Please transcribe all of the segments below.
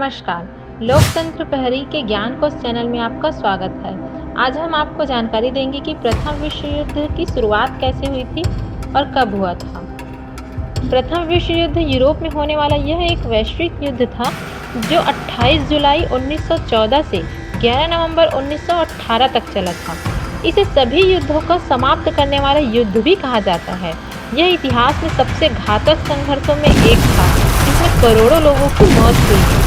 नमस्कार। लोकतंत्र प्रहरी के ज्ञान कोश चैनल में आपका स्वागत है। आज हम आपको जानकारी देंगे कि प्रथम विश्व युद्ध की शुरुआत कैसे हुई थी और कब हुआ था। प्रथम विश्व युद्ध यूरोप में होने वाला यह एक वैश्विक युद्ध था जो 28 जुलाई 1914 से 11 नवंबर 1918 तक चला था। इसे सभी युद्धों को समाप्त करने वाला युद्ध भी कहा जाता है। यह इतिहास में सबसे घातक संघर्षों में एक था जिसमें करोड़ों लोगों की मौत हुई।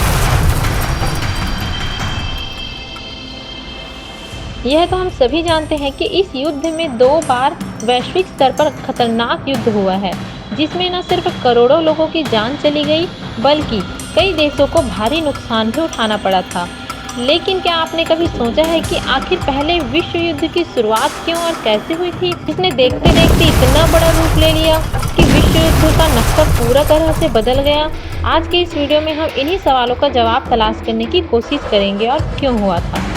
यह तो हम सभी जानते हैं कि इस युद्ध में 2 बार वैश्विक स्तर पर खतरनाक युद्ध हुआ है, जिसमें न सिर्फ करोड़ों लोगों की जान चली गई, बल्कि कई देशों को भारी नुकसान भी उठाना पड़ा था। लेकिन क्या आपने कभी सोचा है कि आखिर पहले विश्व युद्ध की शुरुआत क्यों और कैसे हुई थी, जिसने देखते देखते इतना बड़ा रूप ले लिया कि विश्व युद्ध का नक्शा पूरा तरह से बदल गया। आज के इस वीडियो में हम इन्हीं सवालों का जवाब तलाश करने की कोशिश करेंगे और क्यों हुआ था।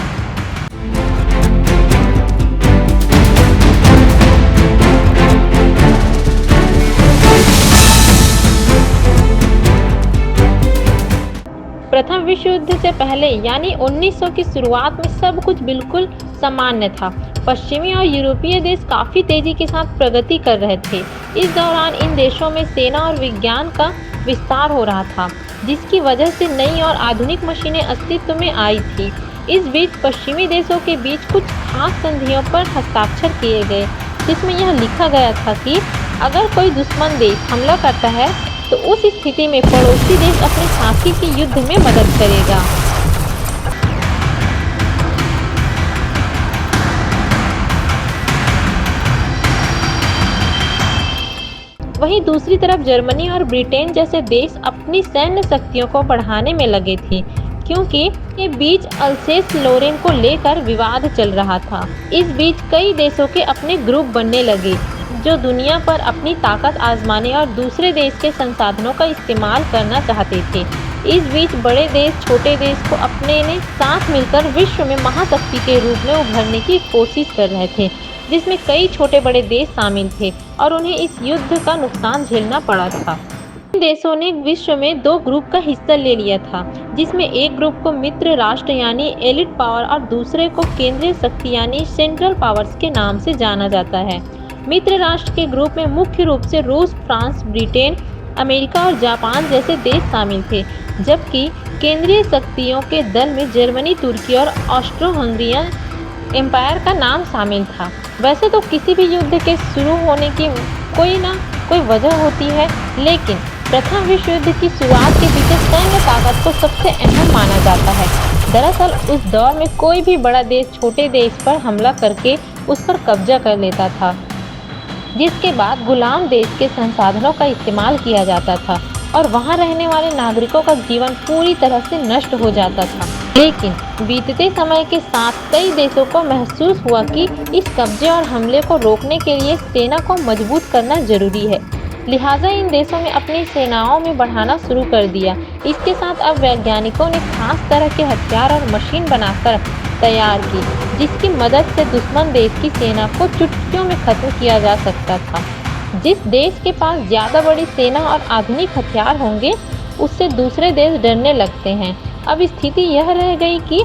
प्रथम विश्व युद्ध से पहले यानी 1900 की शुरुआत में सब कुछ बिल्कुल सामान्य था। पश्चिमी और यूरोपीय देश काफ़ी तेजी के साथ प्रगति कर रहे थे। इस दौरान इन देशों में सेना और विज्ञान का विस्तार हो रहा था, जिसकी वजह से नई और आधुनिक मशीनें अस्तित्व में आई थी। इस बीच पश्चिमी देशों के बीच कुछ खास संधियों पर हस्ताक्षर किए गए, जिसमें यह लिखा गया था कि अगर कोई दुश्मन देश हमला करता है तो उस स्थिति में पड़ोसी देश अपने साथी के युद्ध में मदद करेगा। वहीं दूसरी तरफ जर्मनी और ब्रिटेन जैसे देश अपनी सैन्य शक्तियों को बढ़ाने में लगे थे, क्योंकि के बीच अल्सेस लोरेन को लेकर विवाद चल रहा था। इस बीच कई देशों के अपने ग्रुप बनने लगे जो दुनिया पर अपनी ताकत आजमाने और दूसरे देश के संसाधनों का इस्तेमाल करना चाहते थे। इस बीच बड़े देश छोटे देश को अपने ने साथ मिलकर विश्व में महाशक्ति के रूप में उभरने की कोशिश कर रहे थे, जिसमें कई छोटे बड़े देश शामिल थे और उन्हें इस युद्ध का नुकसान झेलना पड़ा था। इन देशों ने विश्व में 2 ग्रुप का हिस्सा ले लिया था, जिसमें एक ग्रुप को मित्र राष्ट्र यानी एलिट पावर और दूसरे को केंद्रीय शक्ति यानी सेंट्रल पावर्स के नाम से जाना जाता है। मित्र राष्ट्र के ग्रुप में मुख्य रूप से रूस, फ्रांस, ब्रिटेन, अमेरिका और जापान जैसे देश शामिल थे, जबकि केंद्रीय शक्तियों के दल में जर्मनी, तुर्की और ऑस्ट्रो-हंगेरियन एम्पायर का नाम शामिल था। वैसे तो किसी भी युद्ध के शुरू होने की कोई ना कोई वजह होती है, लेकिन प्रथम विश्व युद्ध की शुरुआत के पीछे सैन्य ताकत को सबसे अहम माना जाता है। दरअसल उस दौर में कोई भी बड़ा देश छोटे देश पर हमला करके उस पर कब्जा कर लेता था, जिसके बाद गुलाम देश के संसाधनों का इस्तेमाल किया जाता था और वहां रहने वाले नागरिकों का जीवन पूरी तरह से नष्ट हो जाता था। लेकिन बीतते समय के साथ कई देशों को महसूस हुआ कि इस कब्जे और हमले को रोकने के लिए सेना को मजबूत करना जरूरी है, लिहाजा इन देशों ने अपनी सेनाओं में बढ़ाना शुरू कर दिया। इसके साथ अब वैज्ञानिकों ने खास तरह के हथियार और मशीन बनाकर तैयार की, जिसकी मदद से दुश्मन देश की सेना को चुटकियों में खत्म किया जा सकता था। जिस देश के पास ज़्यादा बड़ी सेना और आधुनिक हथियार होंगे, उससे दूसरे देश डरने लगते हैं। अब स्थिति यह रह गई कि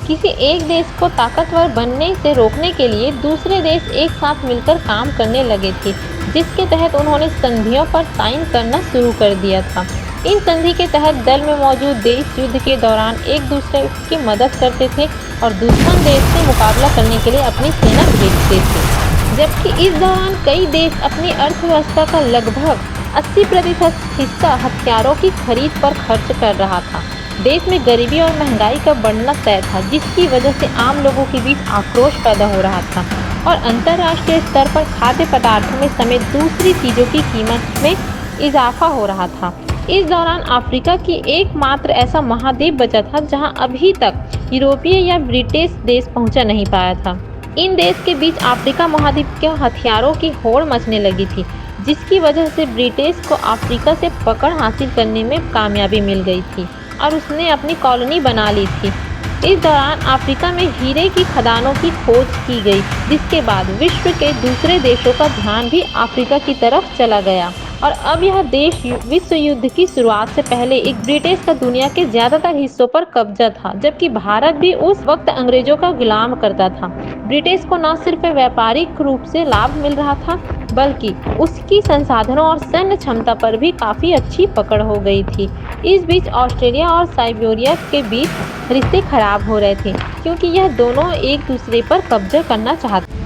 किसी एक देश को ताकतवर बनने से रोकने के लिए दूसरे देश एक साथ मिलकर काम करने लगे थे, जिसके तहत उन्होंने संधियों पर साइन करना शुरू कर दिया था। इन संधि के तहत दल में मौजूद देश युद्ध के दौरान एक दूसरे की मदद करते थे और दुश्मन देश से मुकाबला करने के लिए अपनी सेना भेजते थे। जबकि इस दौरान कई देश अपनी अर्थव्यवस्था का लगभग 80% हिस्सा हथियारों की खरीद पर खर्च कर रहा था। देश में गरीबी और महंगाई का बढ़ना तय था, जिसकी वजह से आम लोगों के बीच आक्रोश पैदा हो रहा था और अंतर्राष्ट्रीय स्तर पर खाद्य पदार्थों में समेत दूसरी चीज़ों की कीमत में इजाफा हो रहा था। इस दौरान अफ्रीका की एकमात्र ऐसा महाद्वीप बचा था जहां अभी तक यूरोपीय या ब्रिटिश देश पहुंचा नहीं पाया था। इन देश के बीच अफ्रीका महाद्वीप के हथियारों की होड़ मचने लगी थी, जिसकी वजह से ब्रिटिश को अफ्रीका से पकड़ हासिल करने में कामयाबी मिल गई थी और उसने अपनी कॉलोनी बना ली थी। इस दौरान अफ्रीका में हीरे की खदानों की खोज की गई, जिसके बाद विश्व के दूसरे देशों का ध्यान भी अफ्रीका की तरफ चला गया। और अब यह देश विश्व युद्ध की शुरुआत से पहले एक ब्रिटिश का दुनिया के ज्यादातर हिस्सों पर कब्जा था, जबकि भारत भी उस वक्त अंग्रेजों का गुलाम करता था। ब्रिटिश को न सिर्फ व्यापारिक रूप से लाभ मिल रहा था, बल्कि उसकी संसाधनों और सैन्य क्षमता पर भी काफी अच्छी पकड़ हो गई थी। इस बीच ऑस्ट्रेलिया और साइबेरिया के बीच रिश्ते खराब हो रहे थे, क्योंकि यह दोनों एक दूसरे पर कब्जा करना चाहते।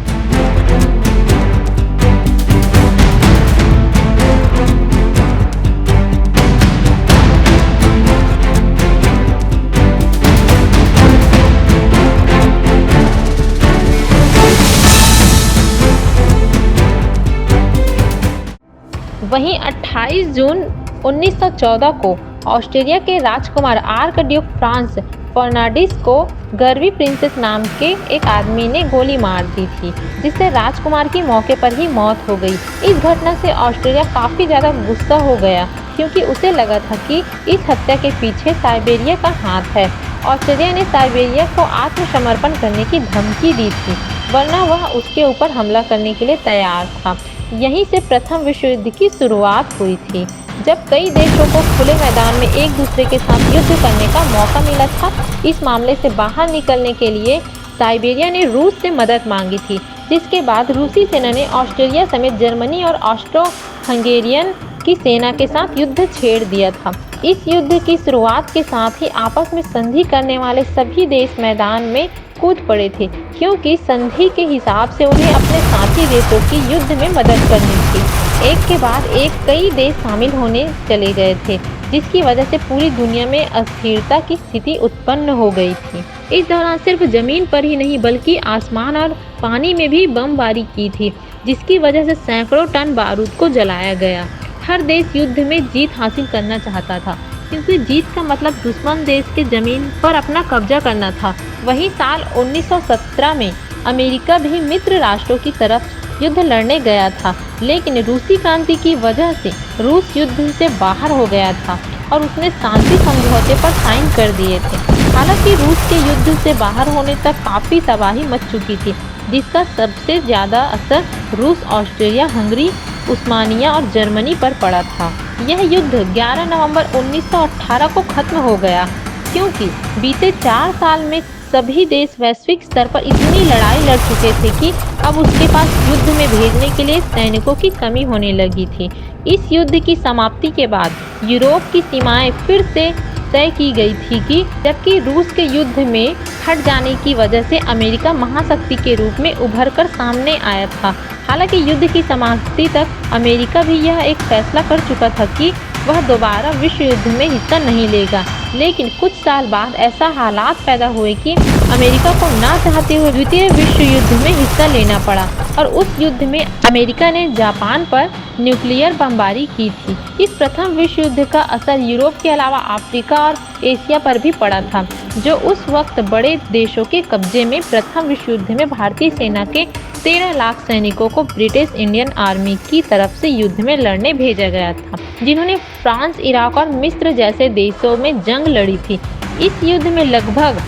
वहीं 28 जून 1914 को ऑस्ट्रेलिया के राजकुमार आर्कड्यूक फ्रांस फर्नांडिस को गर्वी प्रिंसेस नाम के एक आदमी ने गोली मार दी थी, जिससे राजकुमार की मौके पर ही मौत हो गई। इस घटना से ऑस्ट्रेलिया काफ़ी ज़्यादा गुस्सा हो गया, क्योंकि उसे लगा था कि इस हत्या के पीछे साइबेरिया का हाथ है। ऑस्ट्रेलिया ने साइबेरिया को आत्मसमर्पण करने की धमकी दी थी, वरना वह उसके ऊपर हमला करने के लिए तैयार था। यहीं से प्रथम विश्व युद्ध की शुरुआत हुई थी, जब कई देशों को खुले मैदान में एक दूसरे के साथ युद्ध करने का मौका मिला था। इस मामले से बाहर निकलने के लिए साइबेरिया ने रूस से मदद मांगी थी, जिसके बाद रूसी सेना ने ऑस्ट्रेलिया समेत जर्मनी और ऑस्ट्रो हंगेरियन की सेना के साथ युद्ध छेड़ दिया था। इस युद्ध की शुरुआत के साथ ही आपस में संधि करने वाले सभी देश मैदान में कूद पड़े थे, क्योंकि संधि के हिसाब से उन्हें अपने साथी देशों की युद्ध में मदद करनी थी। एक के बाद एक कई देश शामिल होने चले गए थे, जिसकी वजह से पूरी दुनिया में अस्थिरता की स्थिति उत्पन्न हो गई थी। इस दौरान सिर्फ जमीन पर ही नहीं, बल्कि आसमान और पानी में भी बमबारी की थी, जिसकी वजह से सैकड़ों टन बारूद को जलाया गया। हर देश युद्ध में जीत हासिल करना चाहता था, क्योंकि जीत का मतलब दुश्मन देश के जमीन पर अपना कब्जा करना था। वहीं साल 1917 में अमेरिका भी मित्र राष्ट्रों की तरफ युद्ध लड़ने गया था, लेकिन रूसी क्रांति की वजह से रूस युद्ध से बाहर हो गया था और उसने शांति समझौते पर साइन कर दिए थे। हालांकि रूस के युद्ध से बाहर होने तक काफ़ी तबाही मच चुकी थी, जिसका सबसे ज़्यादा असर रूस, ऑस्ट्रिया हंगरी, उस्मानिया और जर्मनी पर पड़ा था। यह युद्ध 11 नवंबर 1918 को खत्म हो गया, क्योंकि बीते 4 साल में सभी देश वैश्विक स्तर पर इतनी लड़ाई लड़ चुके थे कि अब उसके पास युद्ध में भेजने के लिए सैनिकों की कमी होने लगी थी। इस युद्ध की समाप्ति के बाद यूरोप की सीमाएं फिर से तय की गई थी, कि जबकि रूस के युद्ध में हट जाने की वजह से अमेरिका महाशक्ति के रूप में उभर कर सामने आया था। हालांकि युद्ध की समाप्ति तक अमेरिका भी यह एक फैसला कर चुका था कि वह दोबारा विश्व युद्ध में हिस्सा नहीं लेगा, लेकिन कुछ साल बाद ऐसा हालात पैदा हुए कि अमेरिका को ना चाहते हुए द्वितीय विश्व युद्ध में हिस्सा लेना पड़ा, और उस युद्ध में अमेरिका ने जापान पर न्यूक्लियर बमबारी की थी। इस प्रथम विश्व युद्ध का असर यूरोप के अलावा अफ्रीका और एशिया पर भी पड़ा था, जो उस वक्त बड़े देशों के कब्जे में। प्रथम विश्व युद्ध में भारतीय सेना के 13 लाख सैनिकों को ब्रिटिश इंडियन आर्मी की तरफ से युद्ध में लड़ने भेजा गया था, जिन्होंने फ्रांस, इराक और मिस्र जैसे देशों में जंग लड़ी थी। इस युद्ध में लगभग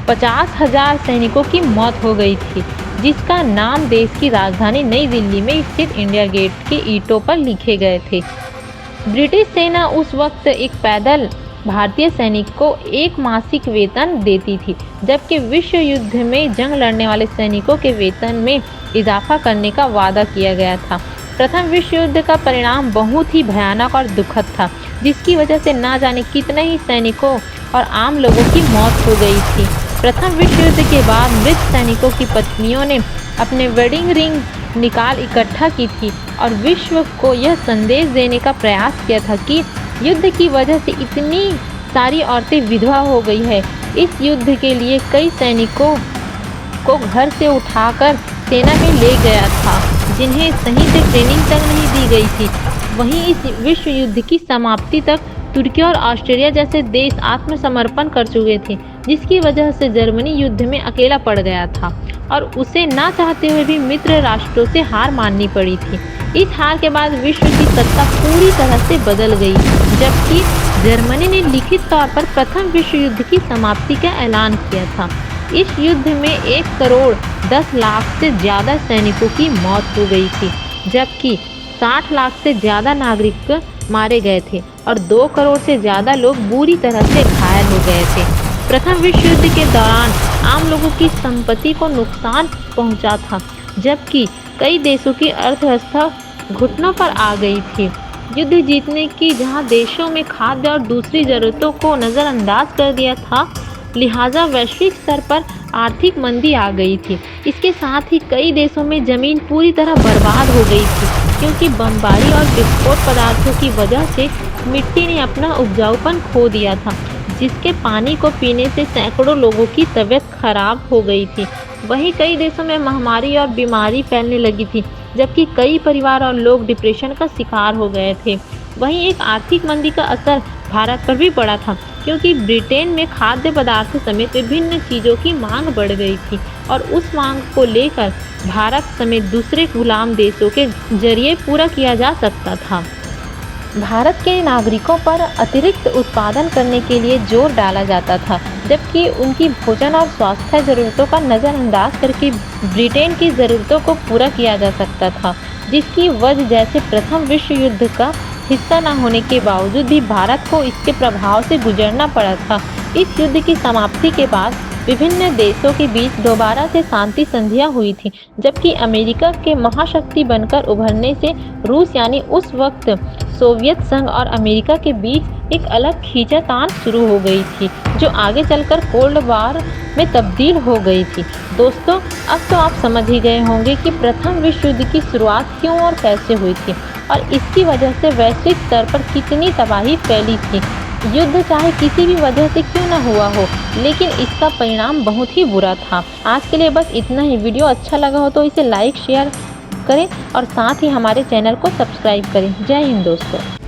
50,000 सैनिकों की मौत हो गई थी, जिसका नाम देश की राजधानी नई दिल्ली में स्थित इंडिया गेट के ईंटों पर लिखे गए थे। ब्रिटिश सेना उस वक्त एक पैदल भारतीय सैनिक को एक मासिक वेतन देती थी, जबकि विश्व युद्ध में जंग लड़ने वाले सैनिकों के वेतन में इजाफा करने का वादा किया गया था। प्रथम विश्व युद्ध का परिणाम बहुत ही भयानक और दुखद था, जिसकी वजह से ना जाने कितने ही सैनिकों और आम लोगों की मौत हो गई थी। प्रथम विश्व युद्ध के बाद मृत सैनिकों की पत्नियों ने अपने वेडिंग रिंग निकाल इकट्ठा की थी और विश्व को यह संदेश देने का प्रयास किया था कि युद्ध की वजह से इतनी सारी औरतें विधवा हो गई है। इस युद्ध के लिए कई सैनिकों को घर से उठाकर सेना में ले गया था, जिन्हें सही से ट्रेनिंग तक नहीं दी गई थी। वहीं इस विश्व युद्ध की समाप्ति तक तुर्की और ऑस्ट्रेलिया जैसे देश आत्मसमर्पण कर चुके थे, जिसकी वजह से जर्मनी युद्ध में अकेला पड़ गया था और उसे ना चाहते हुए भी मित्र राष्ट्रों से हार माननी पड़ी थी। इस हार के बाद विश्व की सत्ता पूरी तरह से बदल गई, जबकि जर्मनी ने लिखित तौर पर प्रथम विश्व युद्ध की समाप्ति का ऐलान किया था। इस युद्ध में 1 करोड़ 10 लाख से ज़्यादा सैनिकों की मौत हो गई थी, जबकि 60 लाख से ज़्यादा नागरिक मारे गए थे और 2 करोड़ से ज़्यादा लोग बुरी तरह से घायल हो गए थे। प्रथम विश्व युद्ध के दौरान आम लोगों की संपत्ति को नुकसान पहुंचा था, जबकि कई देशों की अर्थव्यवस्था घुटनों पर आ गई थी। युद्ध जीतने की जहां देशों में खाद्य और दूसरी ज़रूरतों को नज़रअंदाज कर दिया था, लिहाजा वैश्विक स्तर पर आर्थिक मंदी आ गई थी। इसके साथ ही कई देशों में ज़मीन पूरी तरह बर्बाद हो गई थी, क्योंकि बमबारी और विस्फोट पदार्थों की वजह से मिट्टी ने अपना उपजाऊपन खो दिया था, जिसके पानी को पीने से सैकड़ों लोगों की तबीयत खराब हो गई थी। वहीं कई देशों में महामारी और बीमारी फैलने लगी थी, जबकि कई परिवार और लोग डिप्रेशन का शिकार हो गए थे। वहीं एक आर्थिक मंदी का असर भारत पर भी पड़ा था, क्योंकि ब्रिटेन में खाद्य पदार्थों समेत विभिन्न चीज़ों की मांग बढ़ गई थी और उस मांग को लेकर भारत समेत दूसरे गुलाम देशों के जरिए पूरा किया जा सकता था। भारत के नागरिकों पर अतिरिक्त उत्पादन करने के लिए जोर डाला जाता था, जबकि उनकी भोजन और स्वास्थ्य ज़रूरतों का नज़रअंदाज करके ब्रिटेन की ज़रूरतों को पूरा किया जा सकता था, जिसकी वजह जैसे प्रथम विश्व युद्ध का हिस्सा न होने के बावजूद भी भारत को इसके प्रभाव से गुजरना पड़ा था। इस युद्ध की समाप्ति के बाद विभिन्न देशों के बीच दोबारा से शांति संधियां हुई थी, जबकि अमेरिका के महाशक्ति बनकर उभरने से रूस यानी उस वक्त सोवियत संघ और अमेरिका के बीच एक अलग खींचातान शुरू हो गई थी, जो आगे चलकर कोल्ड वॉर में तब्दील हो गई थी। दोस्तों, अब तो आप समझ ही गए होंगे कि प्रथम विश्व युद्ध की शुरुआत क्यों और कैसे हुई थी और इसकी वजह से वैश्विक स्तर पर कितनी तबाही फैली थी। युद्ध चाहे किसी भी वजह से क्यों ना हुआ हो, लेकिन इसका परिणाम बहुत ही बुरा था। आज के लिए बस इतना ही। वीडियो अच्छा लगा हो तो इसे लाइक शेयर करें और साथ ही हमारे चैनल को सब्सक्राइब करें। जय हिंद दोस्तों।